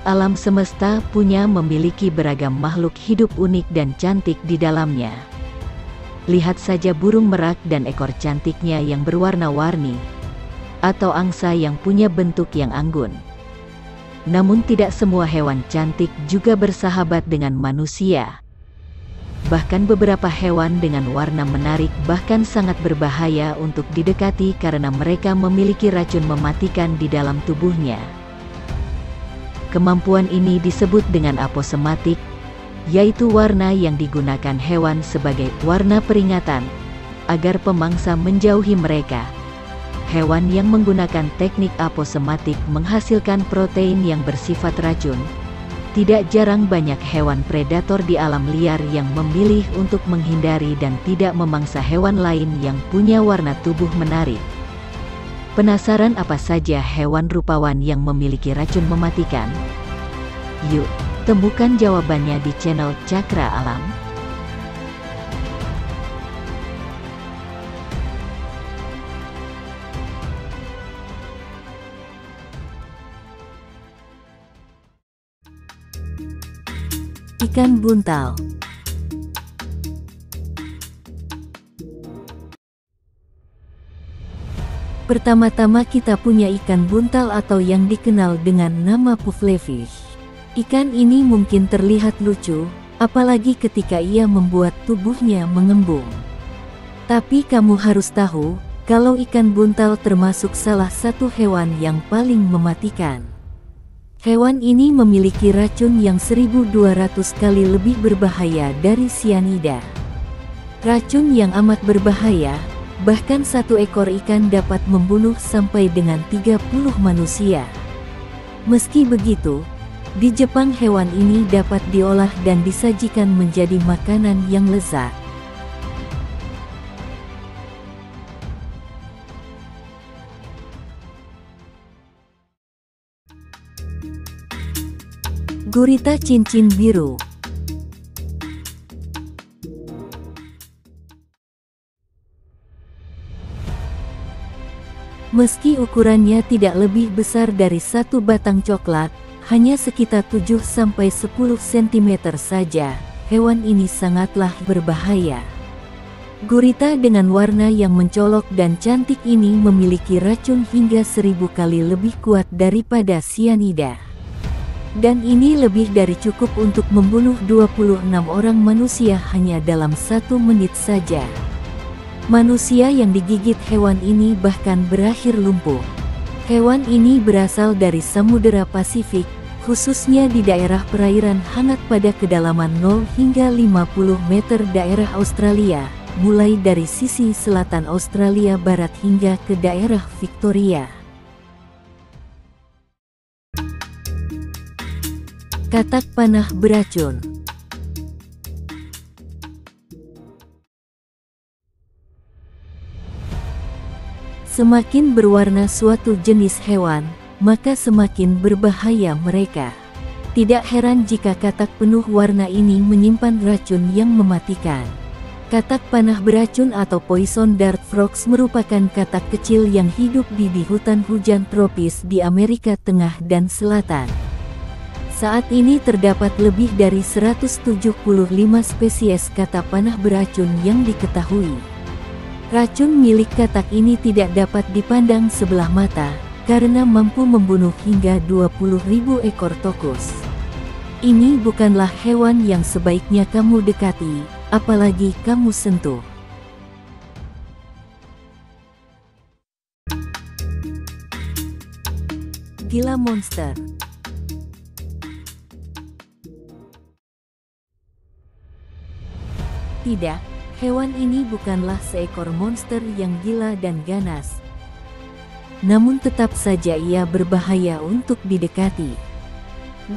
Alam semesta memiliki beragam makhluk hidup unik dan cantik di dalamnya. Lihat saja burung merak dan ekor cantiknya yang berwarna-warni, atau angsa yang punya bentuk yang anggun. Namun tidak semua hewan cantik juga bersahabat dengan manusia. Bahkan beberapa hewan dengan warna menarik bahkan sangat berbahaya untuk didekati karena mereka memiliki racun mematikan di dalam tubuhnya. Kemampuan ini disebut dengan aposematik, yaitu warna yang digunakan hewan sebagai warna peringatan, agar pemangsa menjauhi mereka. Hewan yang menggunakan teknik aposematik menghasilkan protein yang bersifat racun. Tidak jarang banyak hewan predator di alam liar yang memilih untuk menghindari dan tidak memangsa hewan lain yang punya warna tubuh menarik. Penasaran apa saja hewan rupawan yang memiliki racun mematikan? Yuk, temukan jawabannya di channel Cakra Alam. Ikan buntal. Pertama-tama kita punya ikan buntal atau yang dikenal dengan nama pufflefish. Ikan ini mungkin terlihat lucu, apalagi ketika ia membuat tubuhnya mengembung. Tapi kamu harus tahu, kalau ikan buntal termasuk salah satu hewan yang paling mematikan. Hewan ini memiliki racun yang 1200 kali lebih berbahaya dari sianida. Racun yang amat berbahaya. Bahkan satu ekor ikan dapat membunuh sampai dengan 30 manusia. Meski begitu, di Jepang hewan ini dapat diolah dan disajikan menjadi makanan yang lezat. Gurita cincin biru. Meski ukurannya tidak lebih besar dari satu batang coklat, hanya sekitar 7-10 cm saja, hewan ini sangatlah berbahaya. Gurita dengan warna yang mencolok dan cantik ini memiliki racun hingga 1000 kali lebih kuat daripada sianida. Dan ini lebih dari cukup untuk membunuh 26 orang manusia hanya dalam 1 menit saja. Manusia yang digigit hewan ini bahkan berakhir lumpuh. Hewan ini berasal dari Samudera Pasifik, khususnya di daerah perairan hangat pada kedalaman 0 hingga 50 meter daerah Australia, mulai dari sisi selatan Australia Barat hingga ke daerah Victoria. Katak panah beracun. Semakin berwarna suatu jenis hewan, maka semakin berbahaya mereka. Tidak heran jika katak penuh warna ini menyimpan racun yang mematikan. Katak panah beracun atau poison dart frogs merupakan katak kecil yang hidup di hutan hujan tropis di Amerika Tengah dan Selatan. Saat ini terdapat lebih dari 175 spesies katak panah beracun yang diketahui. Racun milik katak ini tidak dapat dipandang sebelah mata, karena mampu membunuh hingga 20.000 ekor tokus. Ini bukanlah hewan yang sebaiknya kamu dekati, apalagi kamu sentuh. Gila monster. Tidak. Hewan ini bukanlah seekor monster yang gila dan ganas. Namun tetap saja ia berbahaya untuk didekati.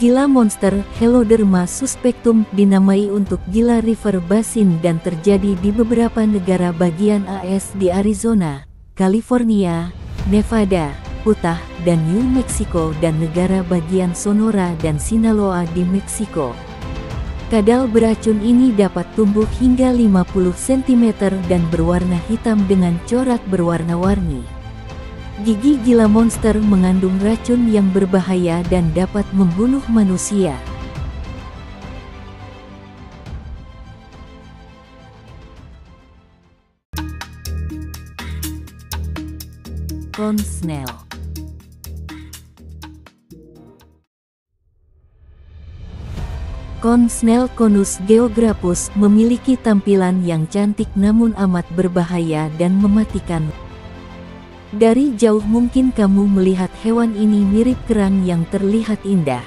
Gila monster Heloderma suspectum dinamai untuk gila river basin dan terjadi di beberapa negara bagian AS di Arizona, California, Nevada, Utah, dan New Mexico dan negara bagian Sonora dan Sinaloa di Meksiko. Kadal beracun ini dapat tumbuh hingga 50 cm dan berwarna hitam dengan corak berwarna-warni. Gigi gila monster mengandung racun yang berbahaya dan dapat membunuh manusia. Corn snail. Corn snail Conus geographus memiliki tampilan yang cantik namun amat berbahaya dan mematikan. Dari jauh mungkin kamu melihat hewan ini mirip kerang yang terlihat indah.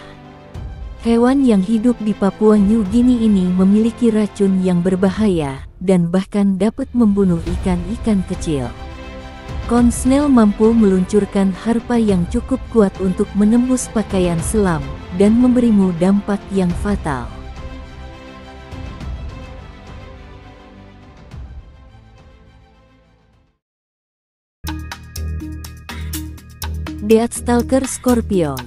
Hewan yang hidup di Papua New Guinea ini memiliki racun yang berbahaya dan bahkan dapat membunuh ikan-ikan kecil. Corn snail mampu meluncurkan harpa yang cukup kuat untuk menembus pakaian selam dan memberimu dampak yang fatal. Deathstalker Scorpion.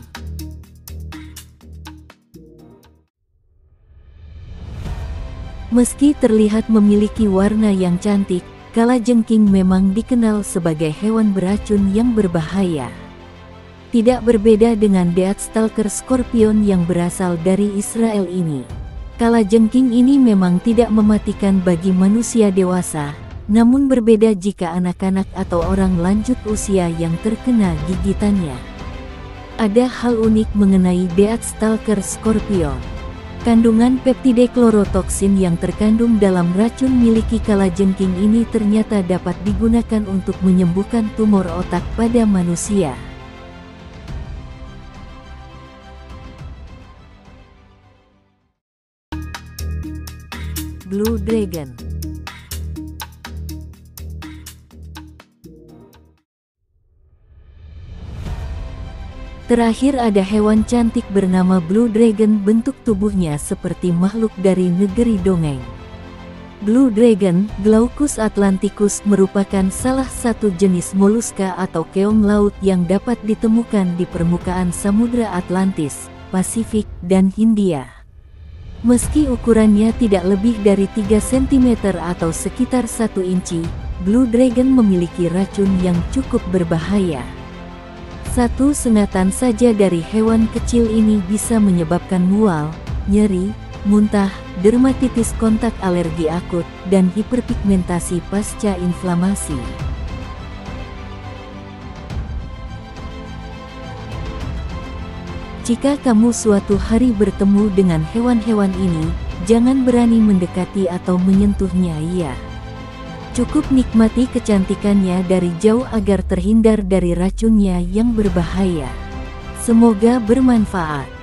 Meski terlihat memiliki warna yang cantik, kalajengking memang dikenal sebagai hewan beracun yang berbahaya. Tidak berbeda dengan Deathstalker Scorpion yang berasal dari Israel ini. Kalajengking ini memang tidak mematikan bagi manusia dewasa, namun berbeda jika anak-anak atau orang lanjut usia yang terkena gigitannya. Ada hal unik mengenai Deathstalker Scorpion. Kandungan peptide chlorotoksin yang terkandung dalam racun miliki kalajengking ini ternyata dapat digunakan untuk menyembuhkan tumor otak pada manusia. Blue Dragon. Terakhir ada hewan cantik bernama Blue Dragon, bentuk tubuhnya seperti makhluk dari negeri dongeng. Blue Dragon, Glaucus atlanticus, merupakan salah satu jenis moluska atau keong laut yang dapat ditemukan di permukaan Samudra Atlantis, Pasifik, dan Hindia. Meski ukurannya tidak lebih dari 3 cm atau sekitar 1 inci, Blue Dragon memiliki racun yang cukup berbahaya. Satu sengatan saja dari hewan kecil ini bisa menyebabkan mual, nyeri, muntah, dermatitis kontak alergi akut, dan hiperpigmentasi pasca inflamasi. Jika kamu suatu hari bertemu dengan hewan-hewan ini, jangan berani mendekati atau menyentuhnya ya. Cukup nikmati kecantikannya dari jauh agar terhindar dari racunnya yang berbahaya. Semoga bermanfaat.